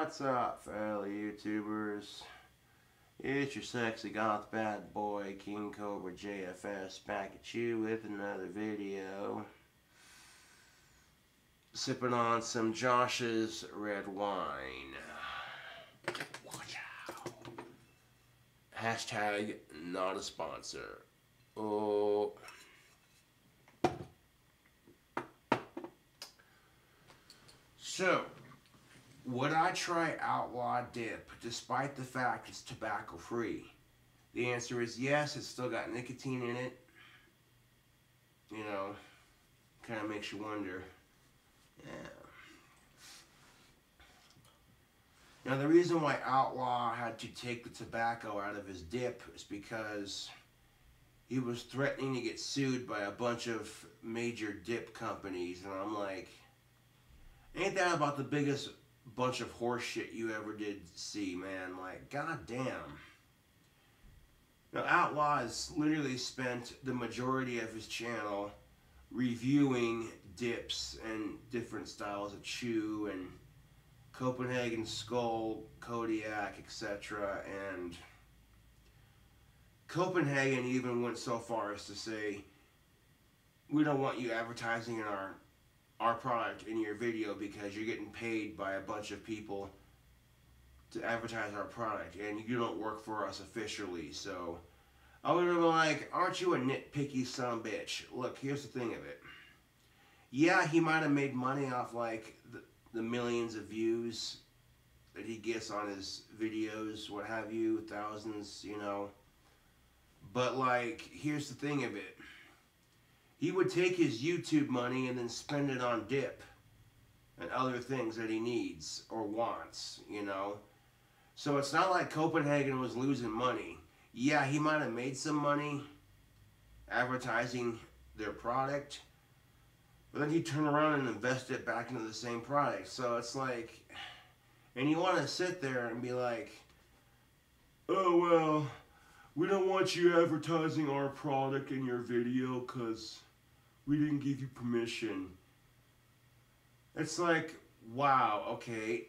What's up, fellow YouTubers? It's your sexy goth bad boy, King Cobra JFS, back at you with another video. Sipping on some Josh's red wine. Watch out. Hashtag not a sponsor. Oh. So, would I try Outlaw Dip despite the fact it's tobacco free? The answer is yes. It's still got nicotine in it. You know, kind of makes you wonder. Yeah. Now the reason why Outlaw had to take the tobacco out of his dip is because he was threatening to get sued by a bunch of major dip companies, and I'm like, ain't that about the biggest bunch of horse shit you ever did see, man? Like, goddamn. Now, Outlaw has literally spent the majority of his channel reviewing dips and different styles of chew and Copenhagen Skull, Kodiak, etc. And Copenhagen even went so far as to say, we don't want you advertising in our product in your video because you're getting paid by a bunch of people to advertise our product and you don't work for us officially. So I would have been like, aren't you a nitpicky son of a bitch? Look, here's the thing of it. Yeah, he might have made money off like the millions of views that he gets on his videos, what have you, thousands, you know. But like, here's the thing of it. He would take his YouTube money and then spend it on dip and other things that he needs or wants, you know. So it's not like Copenhagen was losing money. Yeah, he might have made some money advertising their product, but then he'd turn around and invest it back into the same product. So it's like, and you want to sit there and be like, oh, well, we don't want you advertising our product in your video because we didn't give you permission. It's like, wow, okay.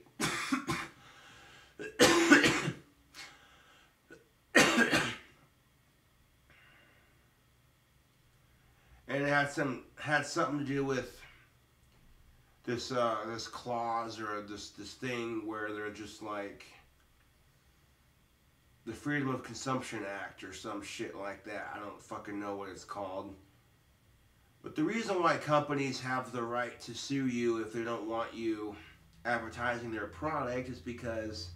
And it had something to do with this this clause or this thing where they're just like the Freedom of Consumption Act or some shit like that. I don't fucking know what it's called. But the reason why companies have the right to sue you if they don't want you advertising their product is because,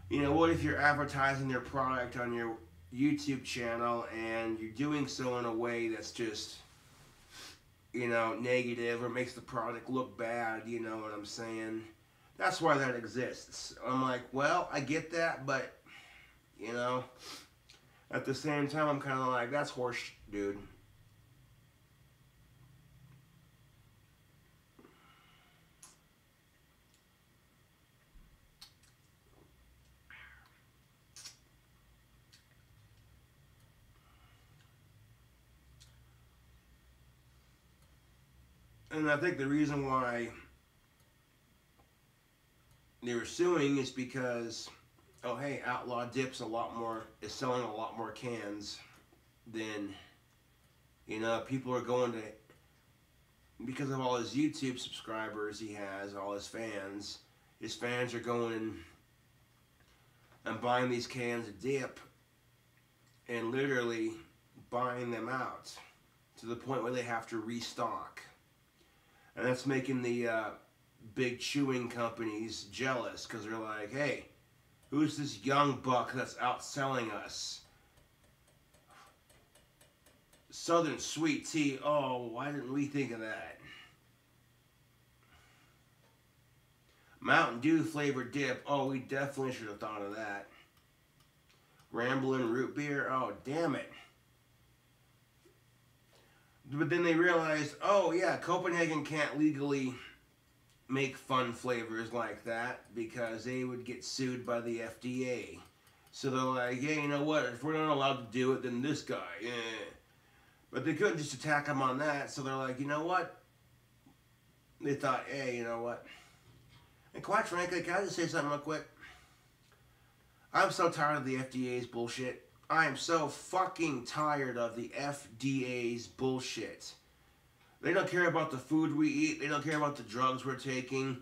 you know, what if you're advertising their product on your YouTube channel and you're doing so in a way that's just, you know, negative or makes the product look bad, you know what I'm saying? That's why that exists. I'm like, well, I get that, but, you know, at the same time, I'm kind of like, that's horse, dude. And I think the reason why they were suing is because, oh hey, Outlaw Dip's is selling a lot more cans than, you know, people are going to, because of all his YouTube subscribers he has, all his fans are going and buying these cans of dip and literally buying them out to the point where they have to restock. And that's making the big chewing companies jealous because they're like, hey, who's this young buck that's outselling us? Southern Sweet Tea, oh, why didn't we think of that? Mountain Dew flavored dip, oh, we definitely should have thought of that. Ramblin' root beer, oh, damn it. But then they realized, oh yeah, Copenhagen can't legally make fun flavors like that because they would get sued by the FDA. So they're like, yeah, you know what, if we're not allowed to do it, then this guy, yeah. But they couldn't just attack him on that, so they're like, you know what? They thought, hey, you know what? And quite frankly, can I just say something real quick? I'm so tired of the FDA's bullshit. I am so fucking tired of the FDA's bullshit. They don't care about the food we eat. They don't care about the drugs we're taking.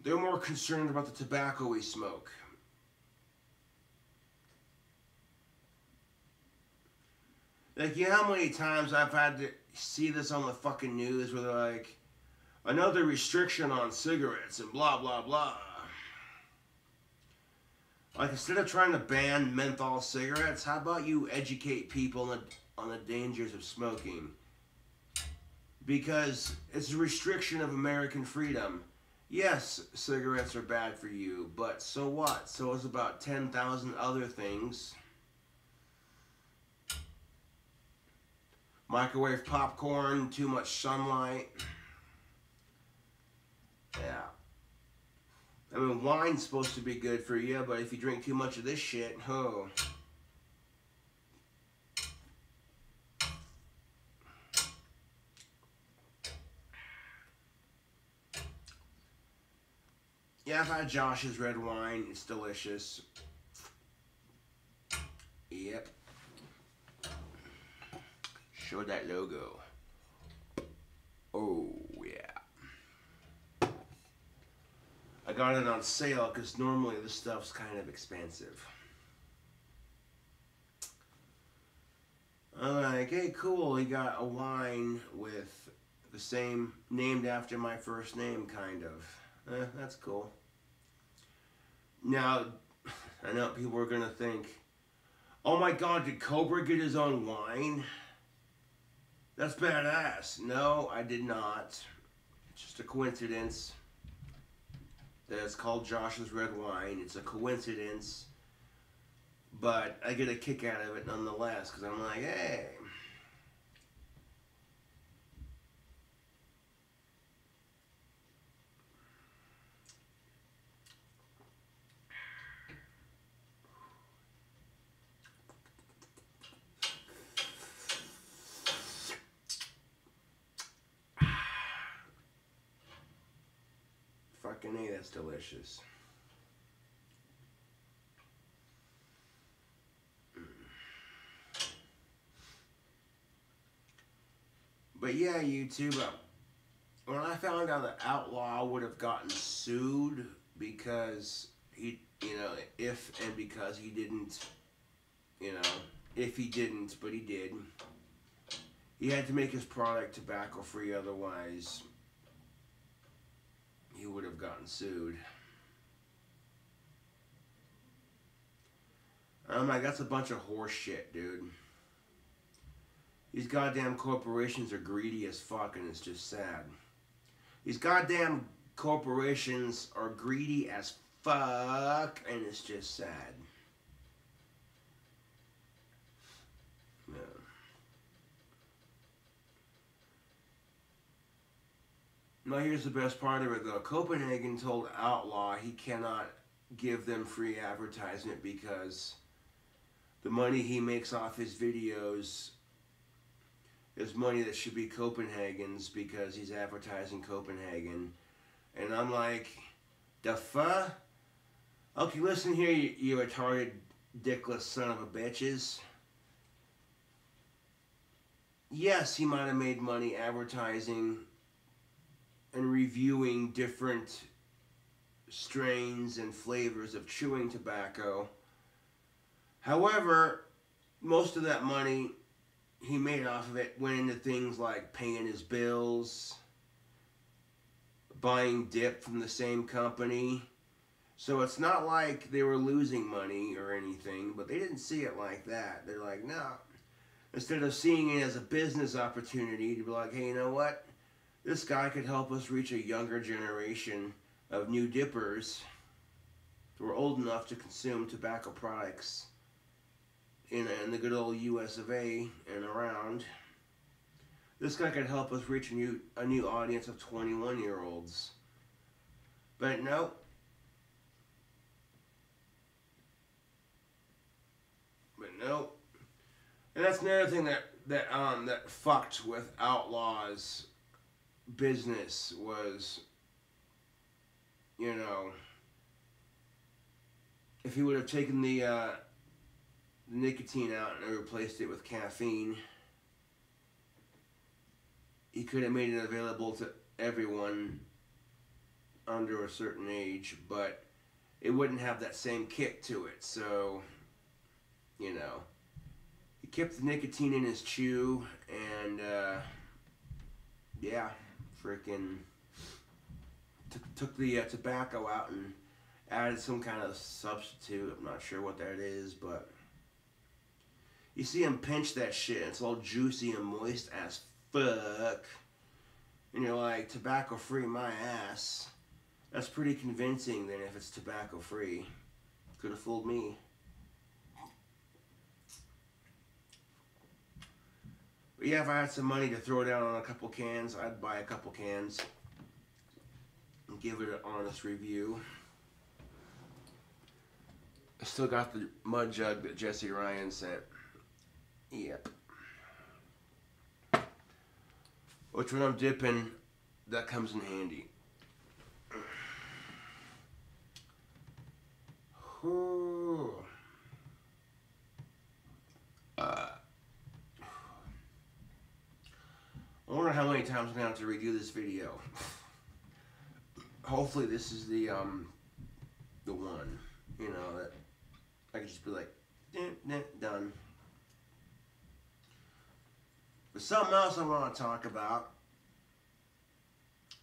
They're more concerned about the tobacco we smoke. Like, you know how many times I've had to see this on the fucking news where they're like, another restriction on cigarettes and blah, blah, blah. Like, instead of trying to ban menthol cigarettes, how about you educate people on the dangers of smoking? Because it's a restriction of American freedom. Yes, cigarettes are bad for you, but so what? So is about 10,000 other things. Microwave popcorn, too much sunlight. Yeah. I mean, wine's supposed to be good for you, but if you drink too much of this shit, oh. Yeah, I've had Josh's red wine. It's delicious. Yep. Show that logo. Oh, yeah. I got it on sale because normally this stuff's kind of expensive. I'm like, hey, cool. He got a wine with the same, named after my first name, kind of. That's cool. Now, I know people are going to think, oh my god, did Cobra get his own wine? That's badass. No, I did not. It's just a coincidence that it's called Josh's Red Wine. It's a coincidence, but I get a kick out of it nonetheless, because I'm like, hey. Fucking A, that's delicious. But yeah, YouTube, when I found out that Outlaw would have gotten sued because he, because he didn't, if he didn't, but he did. He had to make his product tobacco free, otherwise he would have gotten sued. I'm like, that's a bunch of horse shit, dude. These goddamn corporations are greedy as fuck, and it's just sad. These goddamn corporations are greedy as fuck, and it's just sad. Yeah. Now here's the best part of it though. Copenhagen told Outlaw he cannot give them free advertisement because the money he makes off his videos is money that should be Copenhagen's because he's advertising Copenhagen. And I'm like, the fuck? Okay, listen here, you retarded, dickless son of a bitches. Yes, he might have made money advertising and reviewing different strains and flavors of chewing tobacco. However, most of that money he made off of it went into things like paying his bills, buying dip from the same company. So it's not like they were losing money or anything, but they didn't see it like that. They're like, no. Instead of seeing it as a business opportunity to be like, hey, you know what? This guy could help us reach a younger generation of new dippers who are old enough to consume tobacco products in the good old US of A and around. This guy could help us reach a new audience of 21-year-olds. But no. But no. And that's another thing that fucked with Outlaw's business was you know, if he would have taken the nicotine out and replaced it with caffeine, he could have made it available to everyone under a certain age, but it wouldn't have that same kick to it. So, you know, he kept the nicotine in his chew, and yeah, freaking took the tobacco out and added some kind of substitute. I'm not sure what that is, but you see him pinch that shit, and it's all juicy and moist as fuck. And you're like, tobacco free my ass. That's pretty convincing then if it's tobacco free. Could have fooled me. But yeah, if I had some money to throw down on a couple cans, I'd buy a couple cans and give it an honest review. I still got the mud jug that Jesse Ryan sent. Yep. Which when I'm dipping, that comes in handy. I wonder how many times I'm gonna have to redo this video. Hopefully this is the one, you know, that I can just be like, done. But something else I want to talk about,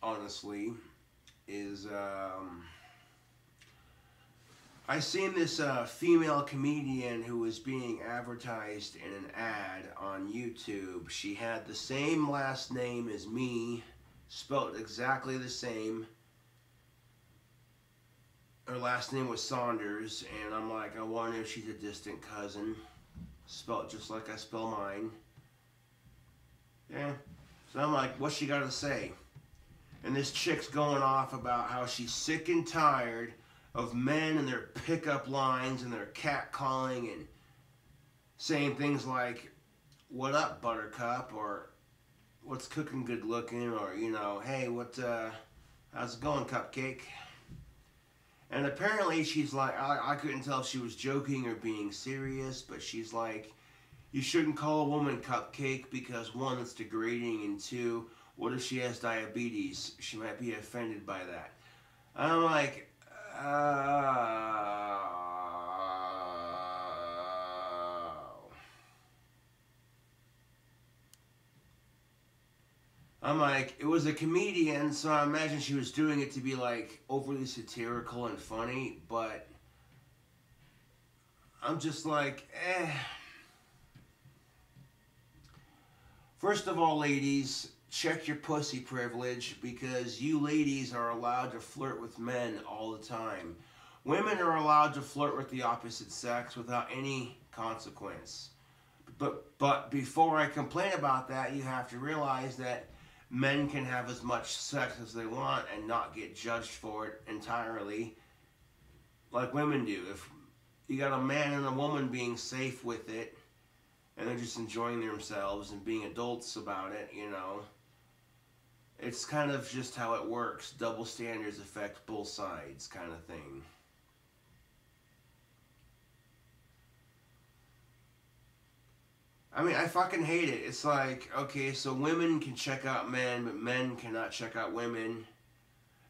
honestly, is I seen this female comedian who was being advertised in an ad on YouTube. She had the same last name as me, spelled exactly the same. Her last name was Saunders, and I'm like, I wonder if she's a distant cousin, spelled just like I spell mine. Yeah, so I'm like, what's she got to say? And this chick's going off about how she's sick and tired of men and their pickup lines and their catcalling and saying things like, what up, buttercup, or what's cooking good looking, or, you know, hey, how's it going, cupcake? And apparently she's like, I couldn't tell if she was joking or being serious, but she's like, you shouldn't call a woman cupcake because one, it's degrading, and two, what if she has diabetes? She might be offended by that. I'm like, I'm like, it was a comedian, so I imagine she was doing it to be like overly satirical and funny, but I'm just like, eh. First of all, ladies, check your pussy privilege, because you ladies are allowed to flirt with men all the time. Women are allowed to flirt with the opposite sex without any consequence. But before I complain about that, you have to realize that men can have as much sex as they want and not get judged for it entirely like women do. If you got a man and a woman being safe with it, and they're just enjoying themselves and being adults about it, you know, it's kind of just how it works. Double standards affect both sides, kind of thing. I mean, I fucking hate it. It's like, okay, so women can check out men, but men cannot check out women.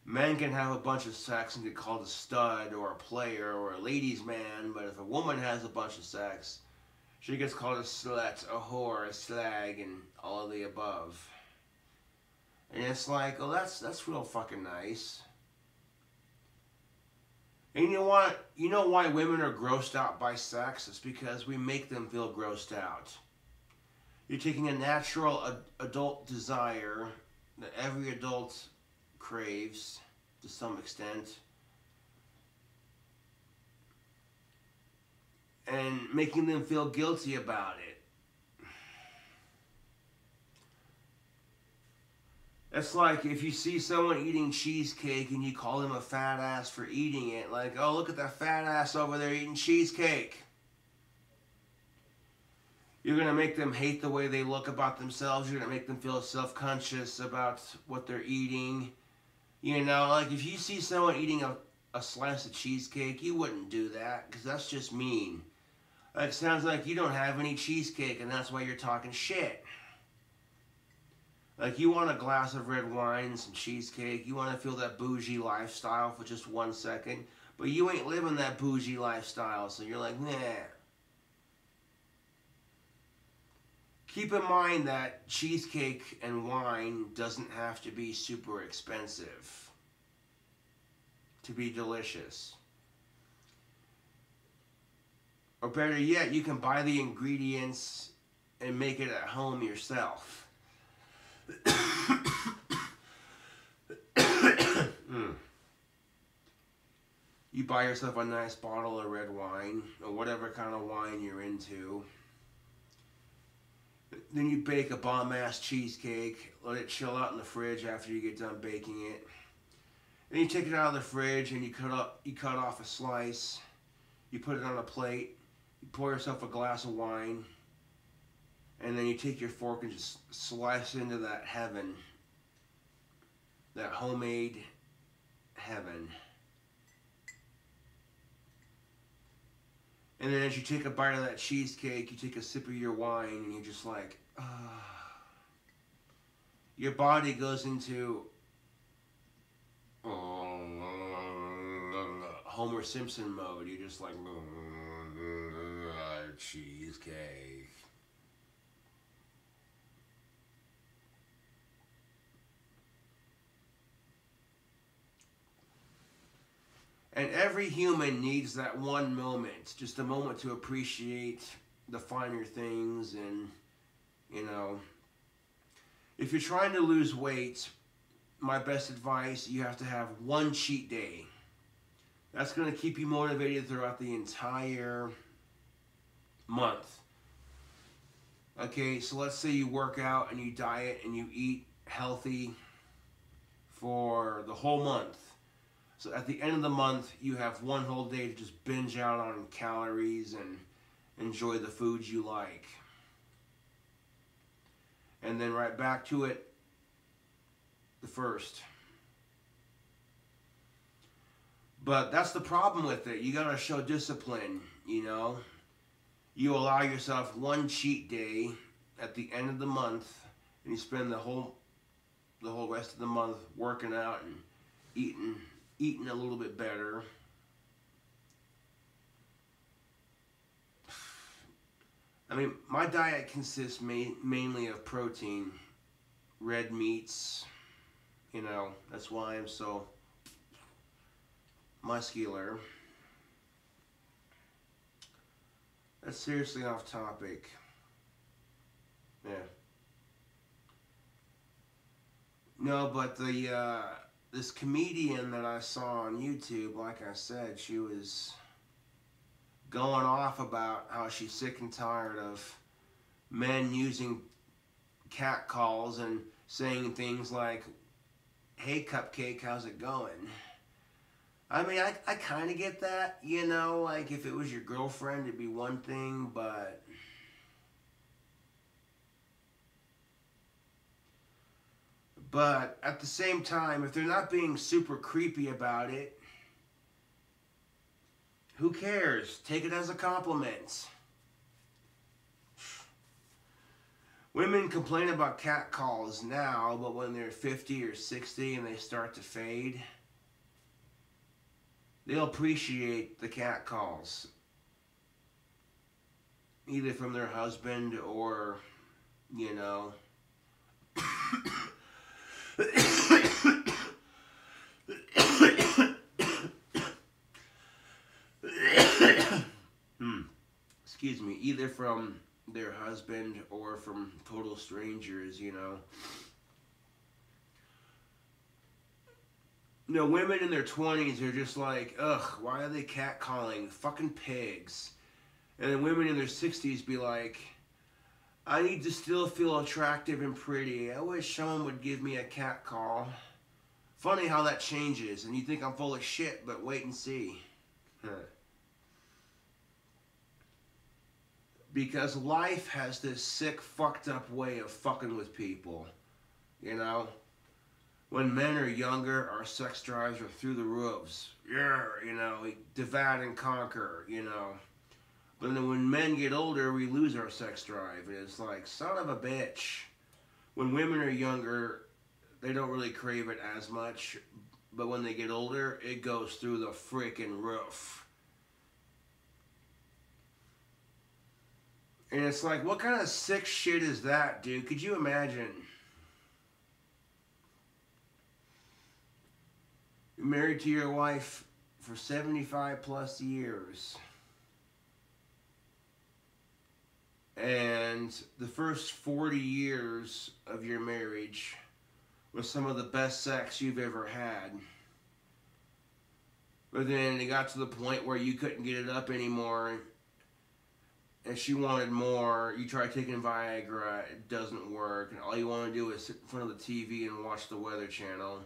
Men can have a bunch of sex and get called a stud or a player or a ladies' man, but if a woman has a bunch of sex, she gets called a slut, a whore, a slag, and all of the above. And it's like, oh, that's real fucking nice. And you know what? You know why women are grossed out by sex? It's because we make them feel grossed out. You're taking a natural adult desire that every adult craves to some extent, and making them feel guilty about it. It's like if you see someone eating cheesecake and you call them a fat ass for eating it, like, oh, look at that fat ass over there eating cheesecake. You're going to make them hate the way they look about themselves. You're going to make them feel self-conscious about what they're eating. You know, like if you see someone eating a slice of cheesecake, you wouldn't do that because that's just mean. Like, sounds like you don't have any cheesecake and that's why you're talking shit. Like, you want a glass of red wine and some cheesecake. You want to feel that bougie lifestyle for just 1 second. But you ain't living that bougie lifestyle, so you're like, nah. Keep in mind that cheesecake and wine doesn't have to be super expensive to be delicious. Or better yet, you can buy the ingredients and make it at home yourself. You buy yourself a nice bottle of red wine, or whatever kind of wine you're into. Then you bake a bomb-ass cheesecake, let it chill out in the fridge after you get done baking it. Then you take it out of the fridge and you cut off a slice, you put it on a plate, you pour yourself a glass of wine, and then you take your fork and just slice into that heaven, that homemade heaven. And then as you take a bite of that cheesecake, you take a sip of your wine, and you're just like, ah. Your body goes into Homer Simpson mode. You're just like, cheesecake. And every human needs that one moment, just a moment to appreciate the finer things. And, you know, if you're trying to lose weight, my best advice, you have to have one cheat day. That's going to keep you motivated throughout the entire month. Okay, so let's say you work out and you diet and you eat healthy for the whole month. So at the end of the month, you have one whole day to just binge out on calories and enjoy the foods you like. And then right back to it the first. But that's the problem with it. You gotta show discipline, you know. You allow yourself one cheat day at the end of the month, and you spend the whole rest of the month working out and eating a little bit better. I mean, my diet consists mainly of protein, red meats. You know, that's why I'm so muscular. That's seriously off topic. Yeah. No, but this comedian that I saw on YouTube, like I said, she was going off about how she's sick and tired of men using cat calls and saying things like, "Hey, Cupcake, how's it going?" I mean, I kind of get that, you know, like if it was your girlfriend, it'd be one thing, but at the same time, if they're not being super creepy about it, who cares? Take it as a compliment. Women complain about cat calls now, but when they're 50 or 60 and they start to fade, they'll appreciate the cat calls. Either from their husband or, you know. Excuse me. Either from their husband or from total strangers, you know. No, women in their 20s are just like, ugh, why are they catcalling? Fucking pigs. And then women in their 60s be like, I need to still feel attractive and pretty. I wish someone would give me a cat call. Funny how that changes, and you think I'm full of shit, but wait and see. Because life has this sick, fucked up way of fucking with people, you know? when men are younger, our sex drives are through the roofs. Yeah, we divide and conquer, But then when men get older, we lose our sex drive. And it's like, son of a bitch. When women are younger, they don't really crave it as much. But when they get older, it goes through the freaking roof. And it's like, what kind of sick shit is that, dude? Could you imagine? You're married to your wife for 75 plus years. And the first 40 years of your marriage was some of the best sex you've ever had. But then it got to the point where you couldn't get it up anymore and she wanted more. You try taking Viagra, it doesn't work, and all you want to do is sit in front of the TV and watch the Weather Channel.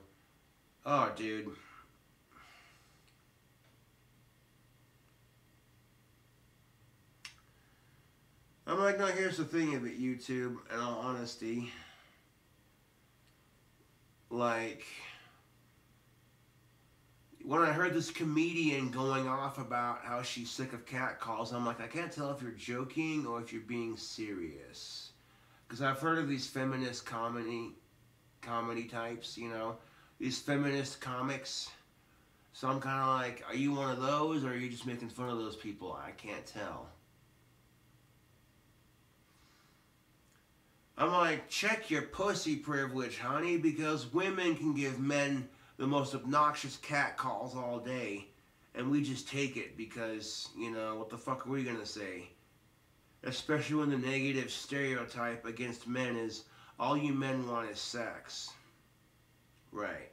Oh, dude. I'm like, no, here's the thing about YouTube, in all honesty. Like, when I heard this comedian going off about how she's sick of catcalls, I'm like, I can't tell if you're joking or if you're being serious. Because I've heard of these feminist comedy types, these feminist comics. So I'm kind of like, are you one of those or are you just making fun of those people? I can't tell. I'm like, check your pussy privilege, honey, because women can give men the most obnoxious catcalls all day, and we just take it because, what the fuck are we gonna say? Especially when the negative stereotype against men is, all you men want is sex. Right.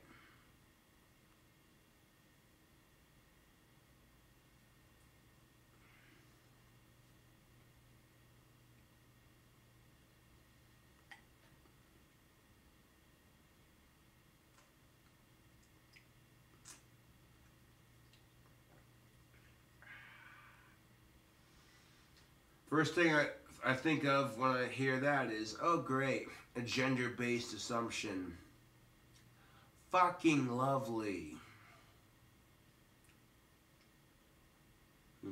First thing I think of when I hear that is, oh great, a gender-based assumption. Fucking lovely. But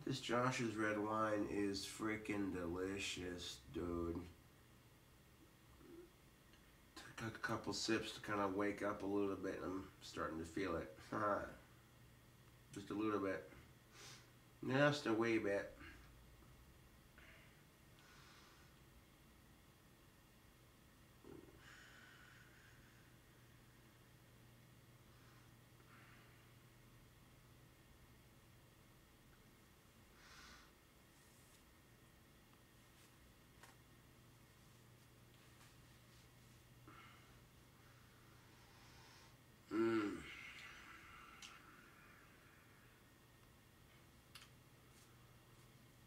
this Josh's red wine is freaking delicious, dude. Took a couple sips to kind of wake up a little bit, and I'm starting to feel it. Just a little bit. Just a wee bit.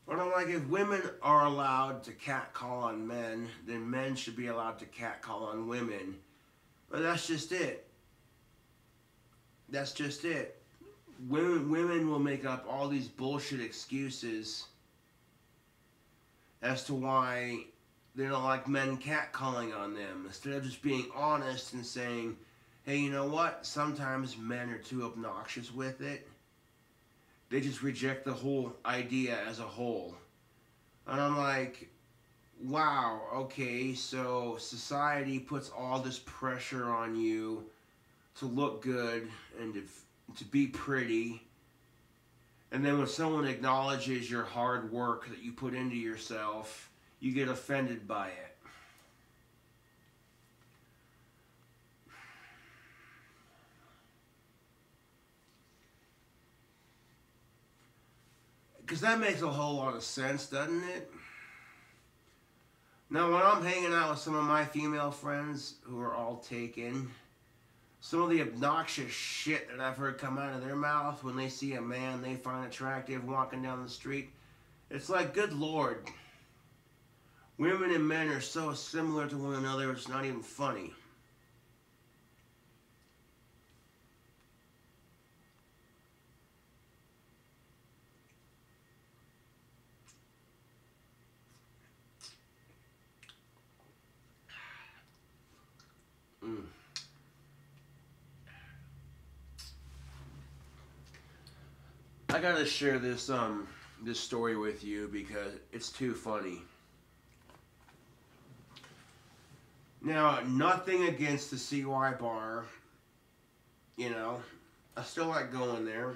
But I'm like, if women are allowed to catcall on men, then men should be allowed to catcall on women. But that's just it. That's just it. Women will make up all these bullshit excuses as to why they don't like men catcalling on them. Instead of just being honest and saying, hey, you know what? Sometimes men are too obnoxious with it. They just reject the whole idea as a whole. And I'm like, wow, okay, so society puts all this pressure on you to look good and to be pretty. And then when someone acknowledges your hard work that you put into yourself, you get offended by it. Because that makes a whole lot of sense, doesn't it? Now, when I'm hanging out with some of my female friends who are all taken, some of the obnoxious shit that I've heard come out of their mouth when they see a man they find attractive walking down the street, it's like, good Lord. Women and men are so similar to one another, it's not even funny. I gotta share this story with you because it's too funny. Now, nothing against the CY bar, you know. I still like going there.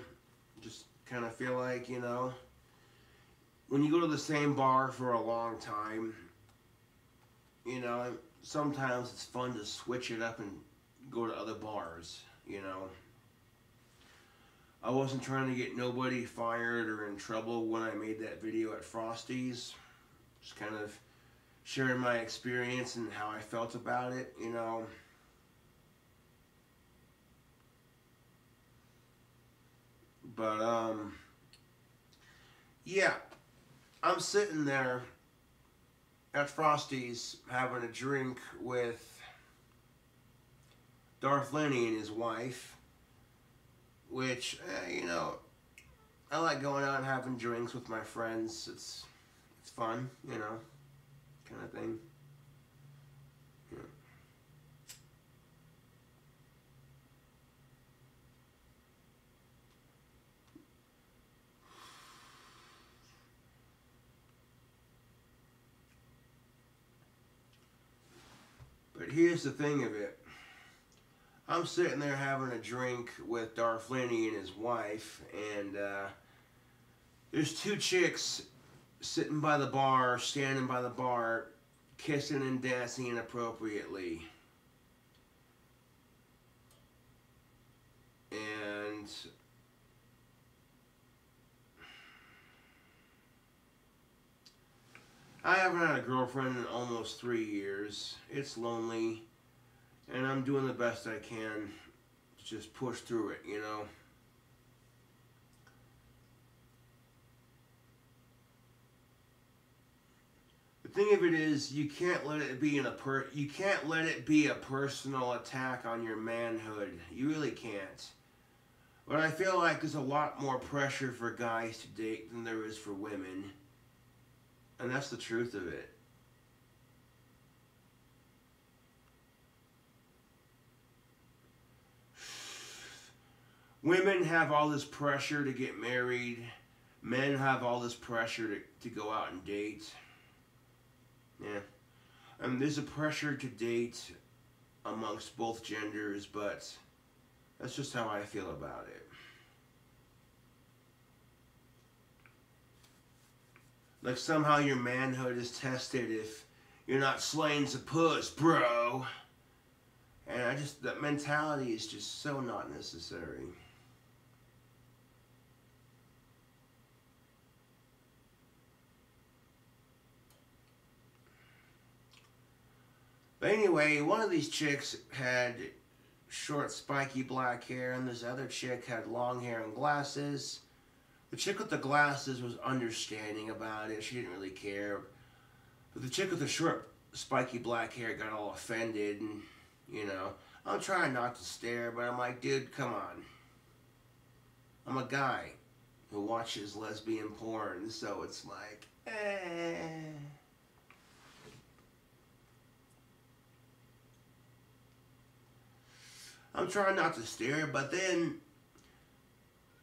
Just kind of feel like, you know, when you go to the same bar for a long time, you know, sometimes it's fun to switch it up and go to other bars, you know. I wasn't trying to get nobody fired or in trouble when I made that video at Frosty's. Just kind of sharing my experience and how I felt about it, you know. But, yeah, I'm sitting there at Frosty's having a drink with Darth Lenny and his wife, which, you know, I like going out and having drinks with my friends. It's fun, you know, kind of thing. Yeah. But here's the thing of it. I'm sitting there having a drink with Darth Lenny and his wife, and there's two chicks sitting by the bar, standing by the bar, kissing and dancing inappropriately. And I haven't had a girlfriend in almost 3 years. It's lonely, and I'm doing the best I can to just push through it, you know. The thing of it is, you can't let it be you can't let it be a personal attack on your manhood. You really can't. But I feel like there's a lot more pressure for guys to date than there is for women. And that's the truth of it. Women have all this pressure to get married. Men have all this pressure to go out and date. Yeah. And there's a pressure to date amongst both genders, but that's just how I feel about it. Like somehow your manhood is tested if you're not slaying some puss, bro. And that mentality is just so not necessary. But anyway, one of these chicks had short, spiky black hair, and this other chick had long hair and glasses. The chick with the glasses was understanding about it. She didn't really care. But the chick with the short, spiky black hair got all offended, and, you know, I'm trying not to stare, but I'm like, dude, come on. I'm a guy who watches lesbian porn, so it's like, I'm trying not to stare, but then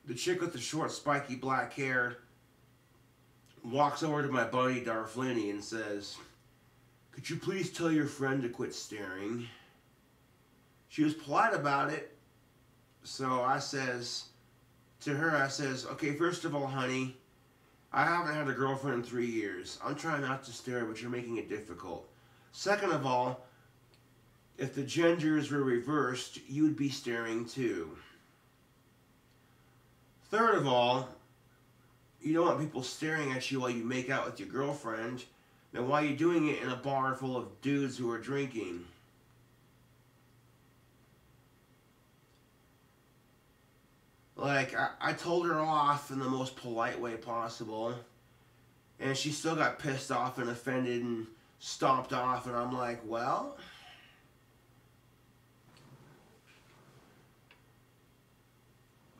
the chick with the short, spiky black hair walks over to my buddy Darth Lenny and says, "Could you please tell your friend to quit staring?" She was polite about it, so I says to her, "Okay, first of all, honey, I haven't had a girlfriend in 3 years. I'm trying not to stare, but you're making it difficult. Second of all, if the genders were reversed, you would be staring too. Third of all, you don't want people staring at you while you make out with your girlfriend. Then why are you doing it in a bar full of dudes who are drinking?" Like, I told her off in the most polite way possible, and she still got pissed off and offended and stomped off, and I'm like, well,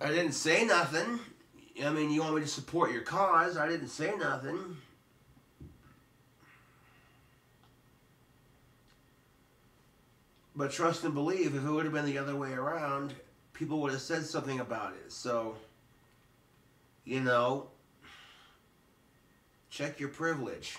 I didn't say nothing. I mean, you want me to support your cause? I didn't say nothing. But trust and believe, if it would have been the other way around, people would have said something about it. So, you know, check your privilege.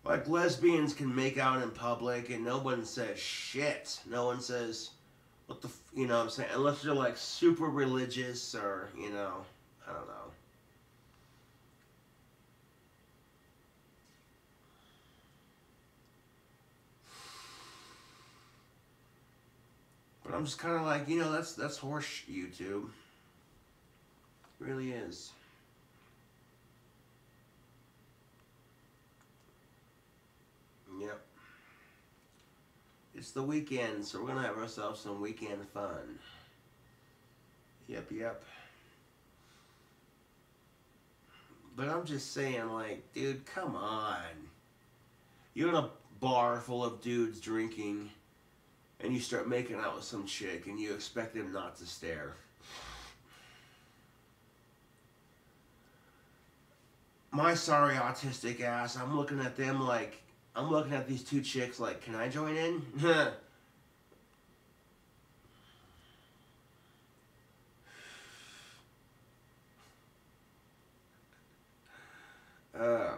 Like, lesbians can make out in public and no one says shit. No one says, what the, you know what I'm saying? Unless they're like super religious or, you know, I don't know. But I'm just kind of like, you know, that's horse YouTube. It really is. Yep. It's the weekend, so we're going to have ourselves some weekend fun. Yep, yep. But I'm just saying, like, dude, come on. You're in a bar full of dudes drinking, and you start making out with some chick, and you expect them not to stare. My sorry autistic ass, I'm looking at them like, I'm looking at these two chicks like, can I join in? uh,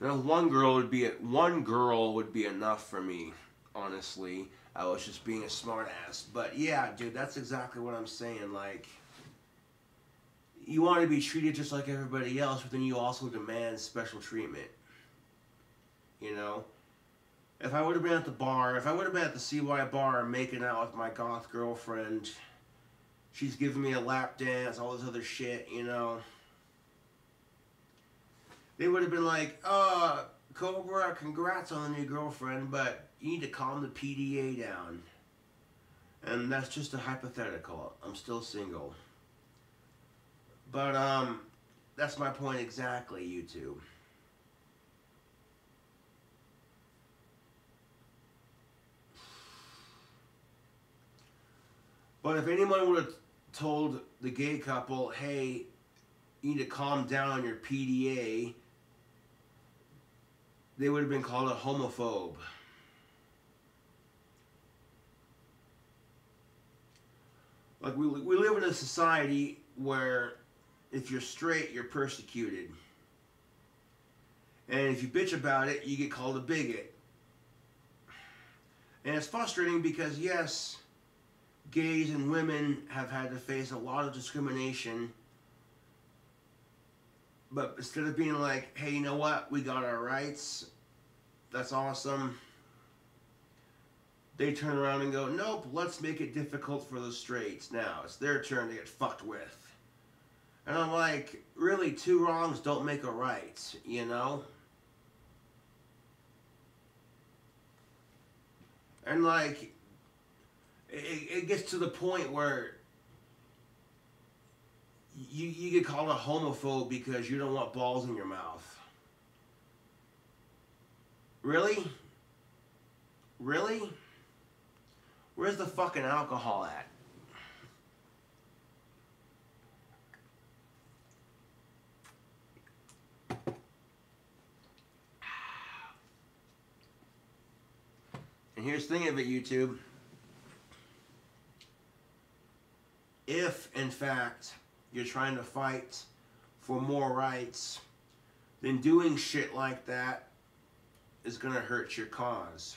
you know, one girl would be enough for me, honestly. I was just being a smart ass. But yeah, dude, that's exactly what I'm saying. Like, you want to be treated just like everybody else, but then you also demand special treatment. You know? If I would have been at the bar, if I would have been at the CY bar making out with my goth girlfriend, she's giving me a lap dance, all this other shit, you know? They would have been like, Cobra, congrats on the new girlfriend, but you need to calm the PDA down. And that's just a hypothetical. I'm still single. But, that's my point exactly, YouTube. But if anyone would have told the gay couple, hey, you need to calm down on your PDA, they would have been called a homophobe. Like, we live in a society where if you're straight, you're persecuted. And if you bitch about it, you get called a bigot. And it's frustrating because, yes, gays and women have had to face a lot of discrimination. But instead of being like, hey, you know what? We got our rights. That's awesome. They turn around and go, nope, let's make it difficult for the straights. Now, it's their turn to get fucked with. And I'm like, really, two wrongs don't make a right, you know? And like, it gets to the point where you get called a homophobe because you don't want balls in your mouth. Really? Really? Where's the fucking alcohol at? And here's the thing of it, YouTube. If, in fact, you're trying to fight for more rights, then doing shit like that is going to hurt your cause.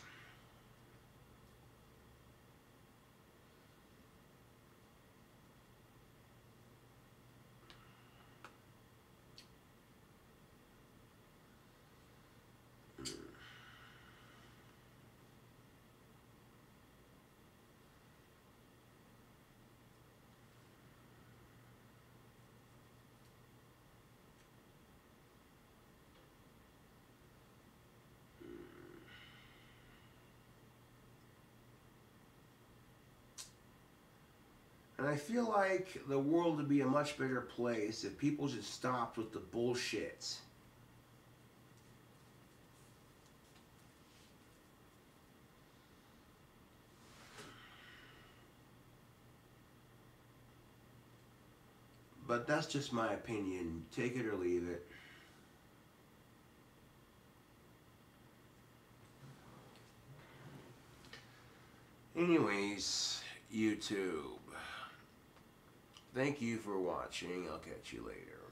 And I feel like the world would be a much better place if people just stopped with the bullshit. But that's just my opinion. Take it or leave it. Anyways, YouTube. Thank you for watching. I'll catch you later.